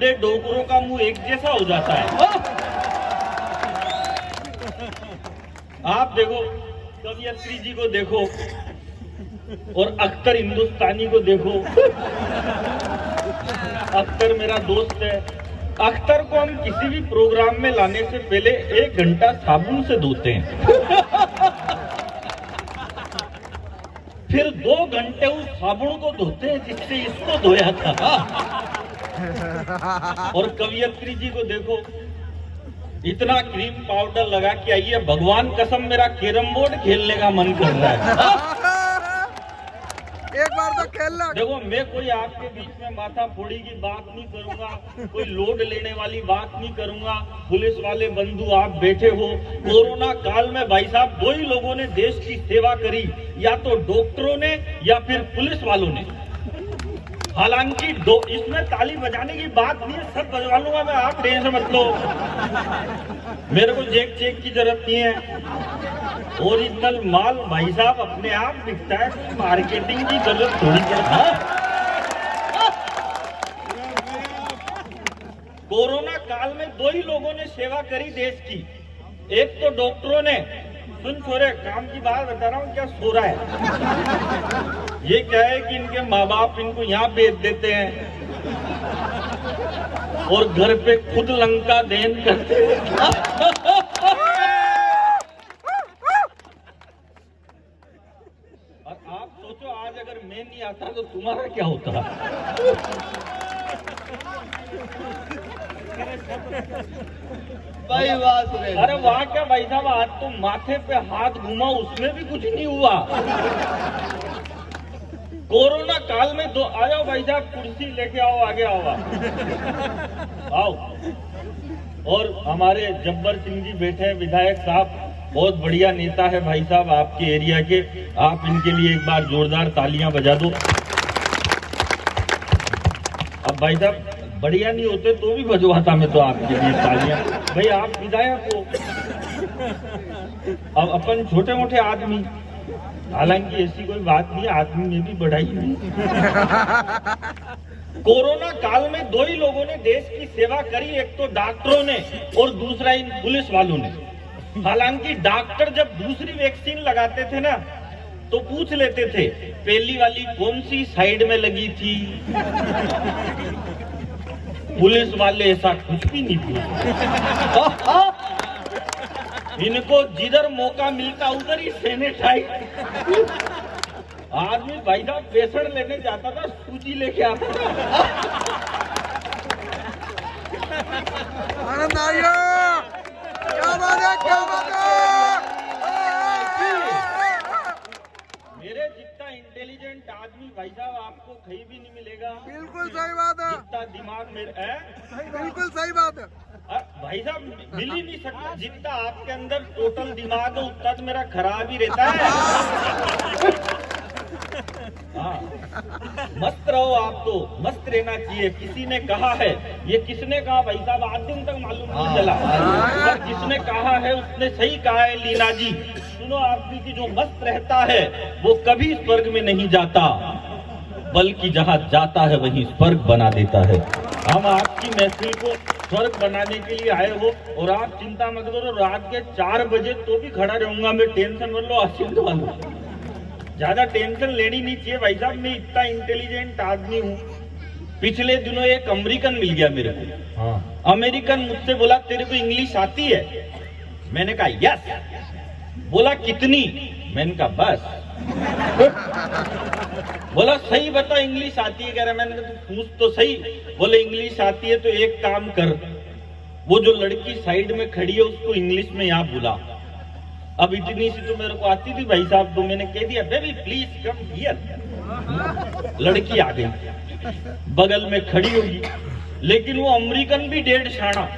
डोकरों का मुंह एक जैसा हो जाता है। आप देखो, कवियत्री जी को देखो और अख्तर हिंदुस्तानी को देखो। अख्तर मेरा दोस्त है। अख्तर को हम किसी भी प्रोग्राम में लाने से पहले 1 घंटा साबुन से धोते हैं, फिर 2 घंटे उस साबुन को धोते हैं जिससे इसको धोया था। और कवियत्री जी को देखो, इतना क्रीम पाउडर लगा के आई है, भगवान कसम मेरा कैरम बोर्ड खेलने का मन कर रहा है। एक बार तो खेलना। देखो, मैं कोई आपके बीच में माथा फोड़ी की बात नहीं करूंगा, कोई लोड लेने वाली बात नहीं करूंगा। पुलिस वाले बंधु आप बैठे हो, कोरोना काल में भाई साहब 2 ही लोगों ने देश की सेवा करी, या तो डॉक्टरों ने या फिर पुलिस वालों ने। हालांकि इसमें ताली बजाने की बात नहीं है, सब बजवा लूंगा मैं, आप टेंशन मत लो। मेरे को चेक की जरूरत नहीं है। ओरिजिनल माल भाई साहब अपने आप बिकता है, कोई मार्केटिंग की जरूरत थोड़ी पड़ता है। कोरोना काल में 2 ही लोगों ने सेवा करी देश की। एक तो डॉक्टरों ने, सुन छोरे काम की बात बता रहा हूँ, क्या सो रहा है? ये क्या है कि इनके माँ बाप इनको यहाँ भेज देते हैं और घर पे खुद लंका देन करते हैं। और आप सोचो, आज अगर मैं नहीं आता तो तुम्हारा क्या होता? भाई बात है। अरे वाह, क्या भाई साहब, आज तो माथे पे हाथ घुमा, उसमें भी कुछ नहीं हुआ। कोरोना काल में आ जाओ भाई साहब, कुर्सी लेके आओ, आगे आओ। और हमारे जब्बर सिंह जी बैठे हैं, विधायक साहब, बहुत बढ़िया नेता है भाई साहब आपके एरिया के। आप इनके लिए एक बार जोरदार तालियां बजा दो। अब भाई साहब बढ़िया नहीं होते तो भी बजवाता मैं तो आपके लिए तालियां। भाई आप विधायक हो, अब अपन छोटे मोटे आदमी, हालांकि ऐसी कोई बात नहीं, आदमी में भी बढ़ाई नहीं। कोरोना काल में 2 ही लोगों ने देश की सेवा करी, एक तो डॉक्टरों ने और दूसरा इन पुलिस वालों ने। हालांकि डॉक्टर जब दूसरी वैक्सीन लगाते थे ना, तो पूछ लेते थे पहली वाली कौन सी साइड में लगी थी। पुलिस वाले ऐसा कुछ भी नहीं पूछते। इनको जिधर मौका मिलता उधर ही सैनिटाइज। आदमी भाई साहब पेशेंट लेने जाता था, सूची लेके आता था। आनंद आइए, क्या बात है, क्या बात है। मेरे जितना इंटेलिजेंट आदमी भाई साहब आपको कहीं भी नहीं मिलेगा। बिल्कुल सही बात है, जितना दिमाग मेरे है, बिल्कुल सही बात है। भाई साहब मिल ही नहीं सकता। जितना आपके अंदर टोटल दिमाग है उतना तो मेरा खराब ही रहता है। हाँ, मस्त रहो, आप तो मस्त रहना चाहिए। किसी ने कहा है, ये किसने कहा भाई साहब, आज दिन तक मालूम नहीं चला, पर जिसने कहा है उसने सही कहा है। लीना जी सुनो, आदमी की जो मस्त रहता है वो कभी स्वर्ग में नहीं जाता, बल्कि जहाँ जाता है वहीं स्वर्ग बना देता है। हम आपकी महफिल को स्वर्ग बनाने के लिए आए हो, और आप चिंता मत करो, रात के 4 बजे तो भी खड़ा रहूंगा मैं, टेंशन मत लो। आशीष वालों, ज्यादा टेंशन लेनी नहीं चाहिए भाई साहब, मैं इतना इंटेलिजेंट आदमी हूँ। पिछले दिनों एक अमेरिकन मिल गया मेरे को। हाँ, अमेरिकन मुझसे बोला तेरे को इंग्लिश आती है? मैंने कहा यस। बोला कितनी? मैंने कहा बस। बोला सही बता इंग्लिश आती है? कह रहा, मैंने कहा पूछ तो सही। बोले इंग्लिश आती है तो एक काम कर, वो जो लड़की साइड में खड़ी है उसको इंग्लिश में यहाँ बुला। अब इतनी सी तो मेरे को आती थी भाई साहब, तो मैंने कह दिया बेबी प्लीज कम हियर। लड़की आ गई, बगल में खड़ी होगी, लेकिन वो अमेरिकन भी 1.5 शाना।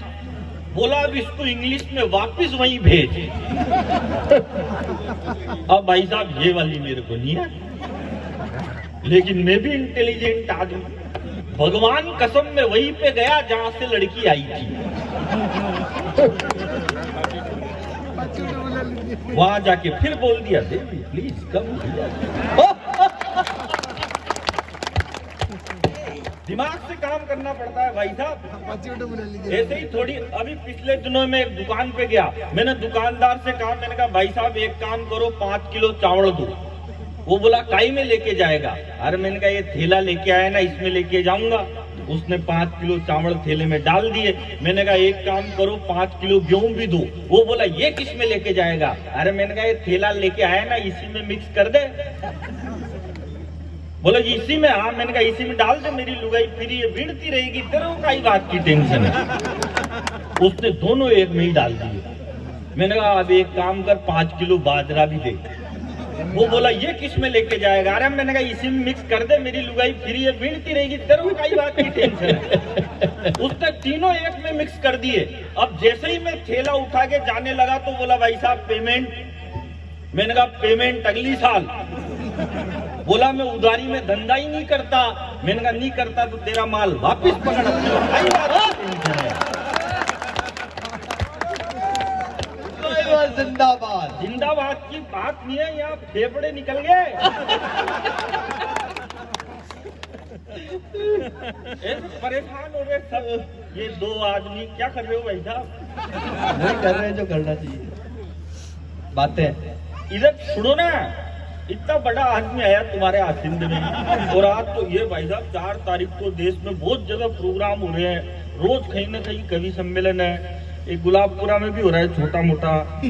बोला अब इसको इंग्लिश में वापस वहीं भेज। अब भाई साहब ये वाली मेरे को नहीं है, लेकिन मैं भी इंटेलिजेंट आदमी। भगवान कसम में वहीं पे गया जहां से लड़की आई थी, वहां जाके फिर बोल दिया बेबी प्लीज कम हियर। दिमाग से काम करना पड़ता है भाई साहब। ऐसे ही थोड़ी, अभी पिछले दिनों में एक दुकान पे गया, मैंने दुकानदार से कहा, मैंने कहा भाई साहब एक काम करो 5 किलो चावल दो। वो बोला काई में लेके जाएगा? अरे मैंने कहा ये थैला लेके आया ना, इसमें लेके जाऊंगा। उसने 5 किलो चावल थैले में डाल दिए। मैंने कहा एक काम करो 5 किलो गेहूं भी दो। वो बोला ये किस में लेके जाएगा? अरे मैंने कहा ये थैला लेके आया ना, इसी में मिक्स कर दे। बोला इसी में? हाँ। मैंने कहा इसी में डाल दे, मेरी लुगाई फिर ये भिड़ती रहेगी, तेरे को काई बात की टेंशन है। उसने दोनों एक में ही डाल दिए। मैंने कहा अब एक काम कर 5 किलो बाजरा भी दे। वो बोला ये किस में लेके जाएगा? अरे मैंने कहा इसी में मिक्स कर दे, मेरी लुगाई फिर ये भिड़ती रहेगी, तेरे को काई बात की टेंशन है। उसने तीनों एक में मिक्स कर दिए। अब जैसे ही मैं थैला उठा के जाने लगा तो बोला भाई साहब पेमेंट। मैंने कहा पेमेंट अगली साल। बोला मैं उधारी में धंधा ही नहीं करता। मैंने कहा नहीं करता तो तेरा माल वापिस पकड़। जिंदाबाद। जिंदाबाद की बात नहीं है, यहाँ फेफड़े निकल गए। परेशान हो गए सब। ये दो आदमी क्या कर रहे हो भाई साहब? नहीं कर रहे हैं जो करना चाहिए। बातें इधर सुनो ना, इतना बड़ा आदमी आया तुम्हारे आसिंद में, और आज तो ये भाई साहब 4 तारीख को देश में बहुत जगह प्रोग्राम हो रहे हैं, रोज कहीं ना कहीं कवि सम्मेलन है। एक गुलाबपुरा में भी हो रहा है छोटा मोटा।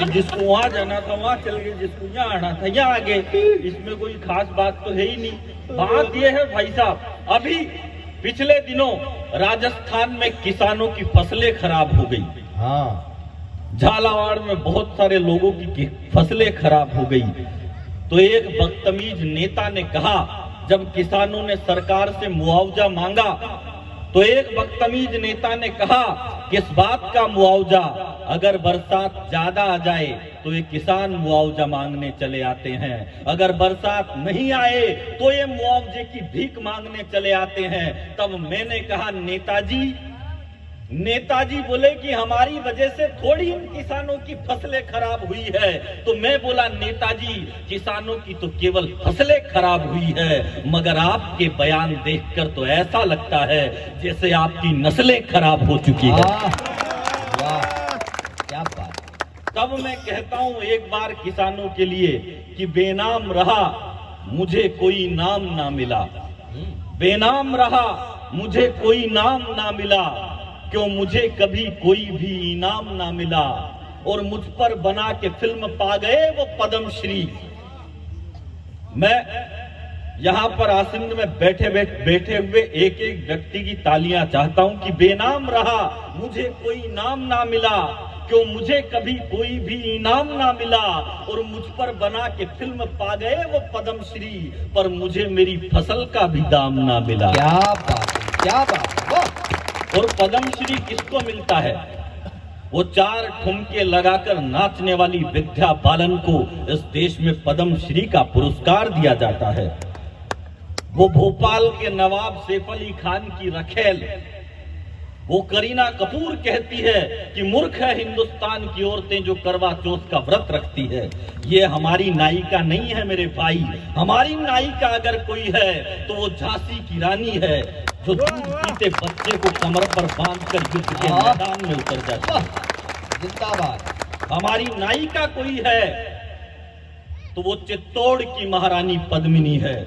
जिसको वहां जाना था वहां चल गए, जिसको यहाँ आना था यहाँ आ गए। इसमें कोई खास बात तो है ही नहीं। बात यह है भाई साहब, अभी पिछले दिनों राजस्थान में किसानों की फसलें खराब हो गई। हाँ, झालावाड़ में बहुत सारे लोगों की फसलें खराब हो गई। तो एक बदतमीज नेता ने कहा, जब किसानों ने सरकार से मुआवजा मांगा तो एक बदतमीज नेता ने कहा किस बात का मुआवजा? अगर बरसात ज्यादा आ जाए तो ये किसान मुआवजा मांगने चले आते हैं, अगर बरसात नहीं आए तो ये मुआवजे की भीख मांगने चले आते हैं। तब मैंने कहा नेताजी बोले कि हमारी वजह से थोड़ी इन किसानों की फसलें खराब हुई है। तो मैं बोला नेताजी किसानों की तो केवल फसलें खराब हुई है, मगर आपके बयान देखकर तो ऐसा लगता है जैसे आपकी नस्लें खराब हो चुकी है। वाह, क्या बात। तब मैं कहता हूं एक बार किसानों के लिए कि बेनाम रहा मुझे कोई नाम ना मिला, बेनाम रहा मुझे कोई नाम ना मिला, क्यों मुझे कभी कोई भी इनाम ना मिला, और मुझ पर बना के फिल्म पा गए वो पद्मश्री। मैं यहाँ पर आसिंद में बैठे हुए एक एक व्यक्ति की तालियां चाहता हूं कि बेनाम रहा मुझे कोई नाम ना मिला, क्यों मुझे कभी कोई भी इनाम ना मिला, और मुझ पर बना के फिल्म पा गए वो पद्मश्री, पर मुझे मेरी फसल का भी दाम ना मिला। क्या बात, क्या बात। वाह। और पद्मश्री किसको मिलता है? वो 4 ठुमके लगाकर नाचने वाली विद्या बालन को इस देश में पद्मश्री का पुरस्कार दिया जाता है। वो भोपाल के नवाब सैफ अली खान की रखेल, वो करीना कपूर कहती है कि मूर्ख है हिंदुस्तान की औरतें जो करवा चौथ का व्रत रखती है। ये हमारी नायिका नहीं है मेरे भाई। हमारी नायिका अगर कोई है तो वो झांसी की रानी है, जो दूध पीते बच्चे को कमर पर बांधकर युद्ध के मैदान में उतर जाती है। जिंदाबाद। हमारी नायिका कोई है तो वो चित्तौड़ की महारानी पद्मिनी है,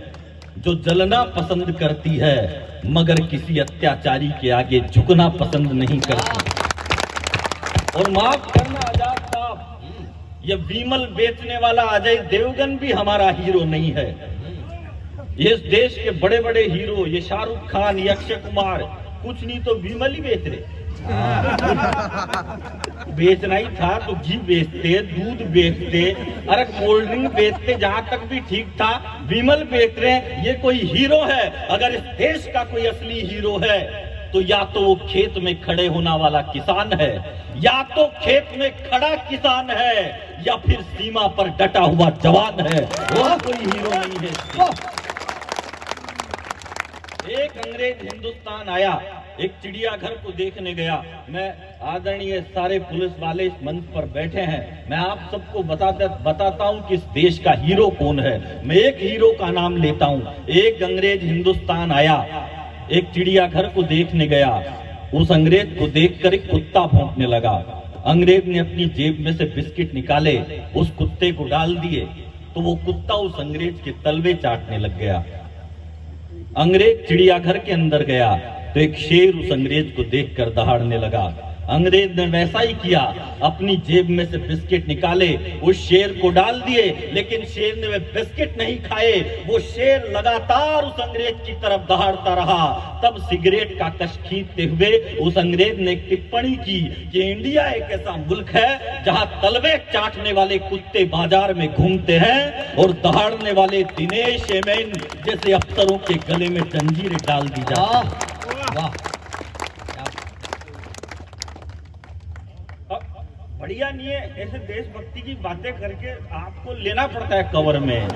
जो जलना पसंद करती है मगर किसी अत्याचारी के आगे झुकना पसंद नहीं करती। और माफ करना आजाद साहब, ये बीमल बेचने वाला अजय देवगन भी हमारा हीरो नहीं है। ये इस देश के बड़े बड़े हीरो, ये शाहरुख खान, ये अक्षय कुमार, कुछ नहीं तो बीमल ही बेच रहे। बेचना ही था तो घी बेचते, दूध बेचते, अरे कोल्ड ड्रिंक बेचते, जहां तक भी ठीक था। विमल बेच रहे हैं, ये कोई हीरो है? अगर इस देश का कोई असली हीरो है तो या तो वो खेत में खड़े होने वाला किसान है, या तो खेत में खड़ा किसान है, या फिर सीमा पर डटा हुआ जवान है। वो कोई हीरो नहीं है। एक अंग्रेज हिंदुस्तान आया एक चिड़ियाघर को देखने गया। मैं आदरणीय सारे पुलिस वाले इस मंच पर बैठे हैं, मैं आप सबको बताता हूं कि इस देश का हीरो कौन है। मैं एक हीरो का नाम लेता हूं। एक अंग्रेज हिंदुस्तान आया, एक चिड़ियाघर को देखने गया। उस अंग्रेज को देखकर एक कुत्ता भौंकने लगा। अंग्रेज ने अपनी जेब में से बिस्किट निकाले, उस कुत्ते को डाल दिए, तो वो कुत्ता उस अंग्रेज के तलवे चाटने लग गया। अंग्रेज चिड़ियाघर के अंदर गया तो एक शेर उस अंग्रेज को देखकर दहाड़ने लगा। अंग्रेज ने वैसा ही किया, अपनी जेब में से बिस्किट निकाले, उस शेर को डाल दिए, लेकिन शेर ने वे बिस्किट नहीं खाए। वो शेर लगातार उस अंग्रेज की तरफ दहाड़ता रहा। तब सिगरेट का कश खींचते हुए उस अंग्रेज ने एक टिप्पणी की कि इंडिया एक ऐसा मुल्क है जहां तलवे चाटने वाले कुत्ते बाजार में घूमते हैं और दहाड़ने वाले दिनेश एमेन जैसे अफसरों के गले में जंजीरें डाल दी जाती। वाह, बढ़िया नहीं है ऐसे देशभक्ति की बातें करके आपको लेना पड़ता है कवर में।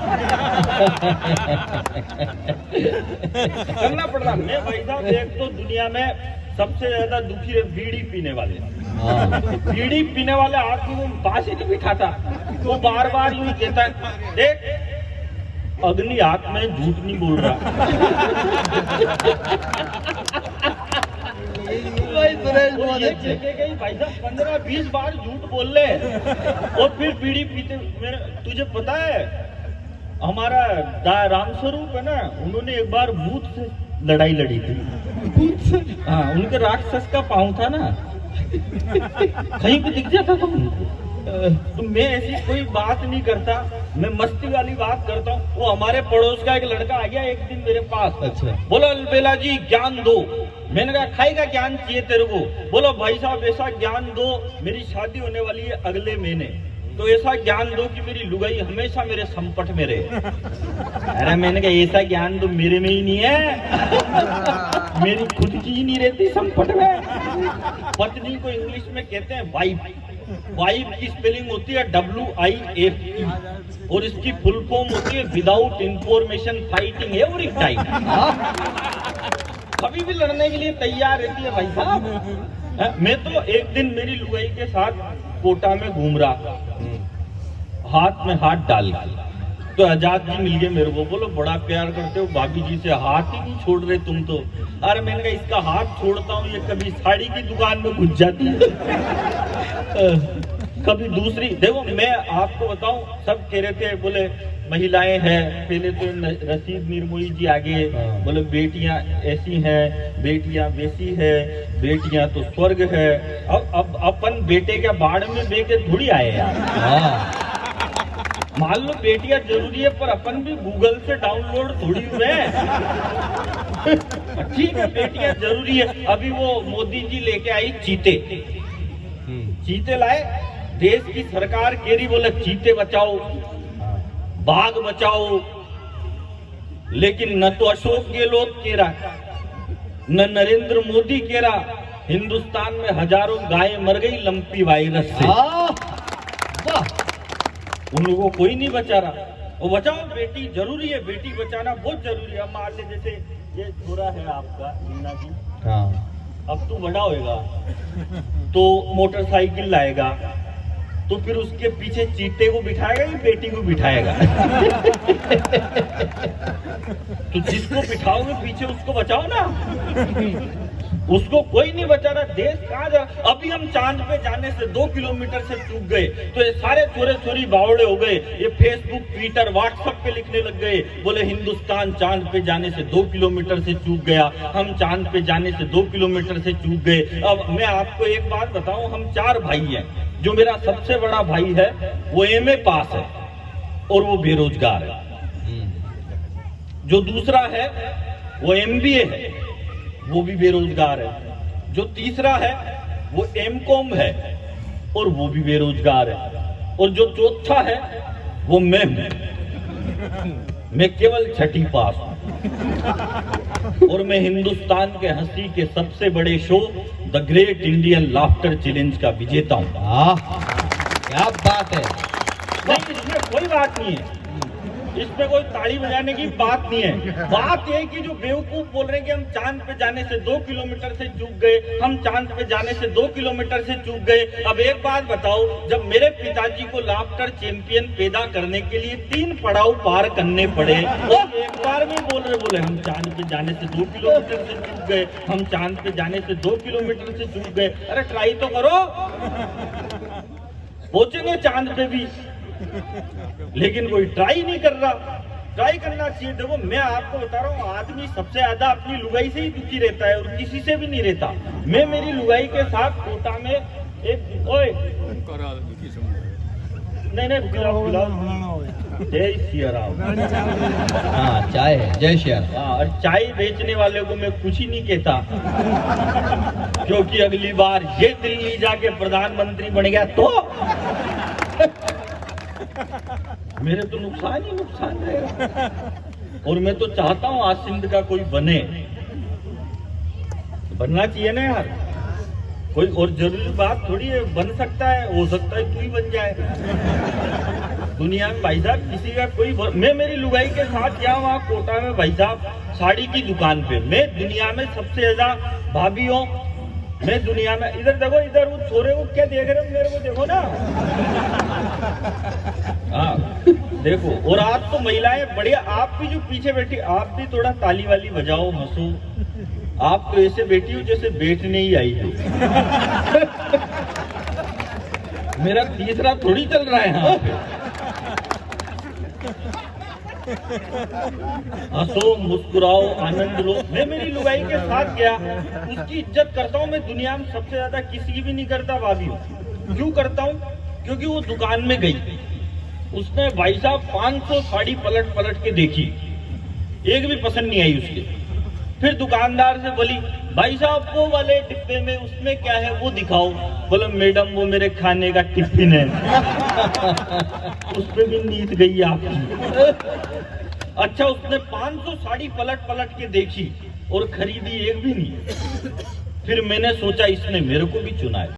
करना पड़ता है। मैं भाई साहब एक तो दुनिया में सबसे ज्यादा दुखी है बीड़ी पीने वाले। बीड़ी पीने वाले आदमी को पास ही नहीं बिठाता, वो बार बार यूं कहता है, देख अग्नि हाथ में, झूठ नहीं बोल रहा। भाई साहब 15-20 बार झूठ बोल ले और फिर बीड़ी पीते। तुझे पता है हमारा रामस्वरूप है ना, उन्होंने एक बार भूत से लड़ाई लड़ी थी। भूत से? हाँ, उनके राक्षस का पाँव था ना, कहीं भी दिख जाता था उनको। तो मैं ऐसी कोई बात नहीं करता, मैं मस्ती वाली बात करता हूँ। वो हमारे पड़ोस का एक लड़का आ गया एक दिन मेरे पास। अच्छा। बोलो अलबेला जी ज्ञान दो। मैंने कहा खाएगा ज्ञान चाहिए तेरे को? बोलो भाई साहब ऐसा ज्ञान दो, मेरी शादी होने वाली है अगले महीने, तो ऐसा ज्ञान दो कि मेरी लुगाई हमेशा मेरे संपट में रहे। अरे मैंने कहा ऐसा ज्ञान तो मेरे में ही नहीं है, मेरी खुद की ही नहीं रहती संपट में। पत्नी को इंग्लिश में कहते हैं वाइफ। वाइफ की स्पेलिंग होती है WIFE और इसकी फुल फॉर्म होती है without information fighting every time. कभी भी लड़ने के लिए तैयार रहती है भाई साहब। मैं तो एक दिन मेरी लुगाई के साथ कोटा में घूम रहा, हाथ में हाथ डाल के, तो आजाद जी मिल गए मेरे को। बोलो बड़ा प्यार करते हो भाभी जी से, हाथ ही नहीं छोड़ रहे तुम तो। अरे मैंने कहा इसका हाथ छोड़ता हूँ, ये कभी साड़ी की दुकान में घुस जाती है, कभी दूसरी। देखो मैं आपको बताऊं, सब कह रहे थे बोले महिलाएं हैं, पहले तो रशीद निर्मोही जी आगे बोले बेटियां ऐसी हैं, बेटियां वैसी है, बेटियां तो स्वर्ग है। अब अपन बेटे के बाढ़ में बेटे थोड़ी आए यार। मान लो बेटियां जरूरी है पर अपन भी गूगल से डाउनलोड थोड़ी हुए। ठीक है बेटियां जरूरी है। अभी वो मोदी जी लेके आई चीते, चीते लाए, देश की सरकार कह रही बोले चीते बचाओ, बाघ बचाओ, लेकिन न तो अशोक गहलोत कह रहा, न नरेंद्र मोदी कह रहा। हिंदुस्तान में हजारों गायें मर गई लंपी वायरस से, उन लोगों को कोई नहीं बचा रहा। वो बचाओ, बेटी जरूरी है, बेटी बचाना बहुत जरूरी है। मान ले जैसे ये छोरा है आपका मीना जी, अब तू बड़ा होएगा तो मोटरसाइकिल लाएगा, तो फिर उसके पीछे चीते को बिठाएगा या बेटी को बिठाएगा? तो जिसको बिठाओगे पीछे उसको बचाओ ना, उसको कोई नहीं बचा रहा। देश कहाँ जा, अभी हम चांद पे जाने से 2 किलोमीटर से चूक गए तो ये सारे छोरे छोरी बावड़े हो गए। ये फेसबुक, ट्विटर, व्हाट्सएप पे लिखने लग गए, बोले हिंदुस्तान चांद पे जाने से 2 किलोमीटर से चूक गया, हम चांद पे जाने से 2 किलोमीटर से चूक गए। अब मैं आपको एक बात बताऊं, हम 4 भाई हैं। जो मेरा सबसे बड़ा भाई है वो MA पास है और वो बेरोजगार है। जो दूसरा है वो MBA है, वो भी बेरोजगार है। जो तीसरा है वो MCOM है और वो भी बेरोजगार है। और जो चौथा है वो मैं हूं, मैं केवल 6ठी पास हूं और मैं हिंदुस्तान के हंसी के सबसे बड़े show the great Indian laughter challenge का विजेता हूं। क्या बात है। नहीं, इसमें कोई बात नहीं है। इसमें कोई ताली बजाने की बात नहीं है। बात ये है कि जो बेवकूफ बोल रहे हैं कि हम चांद पे जाने से 2 किलोमीटर से चूक गए, हम चांद पे जाने से 2 किलोमीटर से चूक गए। अब एक बात बताओ, जब मेरे पिताजी को लाफ्टर चैंपियन पैदा करने के लिए 3 पड़ाव पार करने पड़े, तो एक बार में बोल रहे हम चांद पे जाने से 2 किलोमीटर से चूक गए, हम चांद पे जाने से 2 किलोमीटर से चूक गए। अरे ट्राई तो करो, पहुंचेंगे चांद पे भी, लेकिन कोई ट्राई नहीं कर रहा। ट्राई करना चाहिए। देखो मैं आपको बता रहा हूँ, आदमी सबसे ज्यादा अपनी लुगाई से ही दुखी रहता है और किसी से भी नहीं रहता। मैं मेरी लुगाई के साथ कोटा में एक ओए नहीं जय सिया राम। हाँ चाय है, जय श्री राम। हाँ, और चाय बेचने वाले को मैं कुछ ही नहीं कहता, क्योंकि अगली बार ये दिल्ली जाके प्रधानमंत्री बन गया तो मेरे तो नुकसान ही नुकसान रहेगा। और मैं तो चाहता हूँ आज सिंध का कोई बने, बनना चाहिए ना यार। कोई और जरूरी बात थोड़ी है, बन सकता है, हो सकता है तू ही बन जाए दुनिया में भाई साहब। किसी का कोई मैं मेरी लुगाई के साथ गया वहाँ कोटा में भाई साहब साड़ी की दुकान पे। मैं दुनिया में सबसे ज्यादा भाभीियों, मैं दुनिया में, इधर देखो, इधर वो छोरे को क्या देख रहे हो, मेरे को देखो ना। हाँ देखो, और आज तो महिलाएं बढ़िया, आप भी जो पीछे बैठी, आप भी थोड़ा ताली वाली बजाओ, हंसो। आप तो ऐसे बैठी हो जैसे बैठने ही आई हो। मेरा तीसरा थोड़ी चल रहा है यहाँ पे। हंसो, मुस्कुराओ, आनंद लो। मैं मेरी लुगाई के साथ गया, उसकी इज्जत करता हूँ मैं दुनिया में सबसे ज्यादा, किसी की भी नहीं करता भाभी। क्यों करता हूँ? क्योंकि वो दुकान में गई, उसने भाई साहब 500 साड़ी पलट पलट के देखी, एक भी पसंद नहीं आई उसके। फिर दुकानदार से बोली, भाई साहब वो वाले डिब्बे में उसमें क्या है वो दिखाओ। बोला, मैडम वो मेरे खाने का टिफिन है। उस पे भी नींद गई आपकी। अच्छा, उसने 500 साड़ी पलट पलट के देखी और खरीदी एक भी नहीं। फिर मैंने सोचा इसने मेरे को भी चुना है।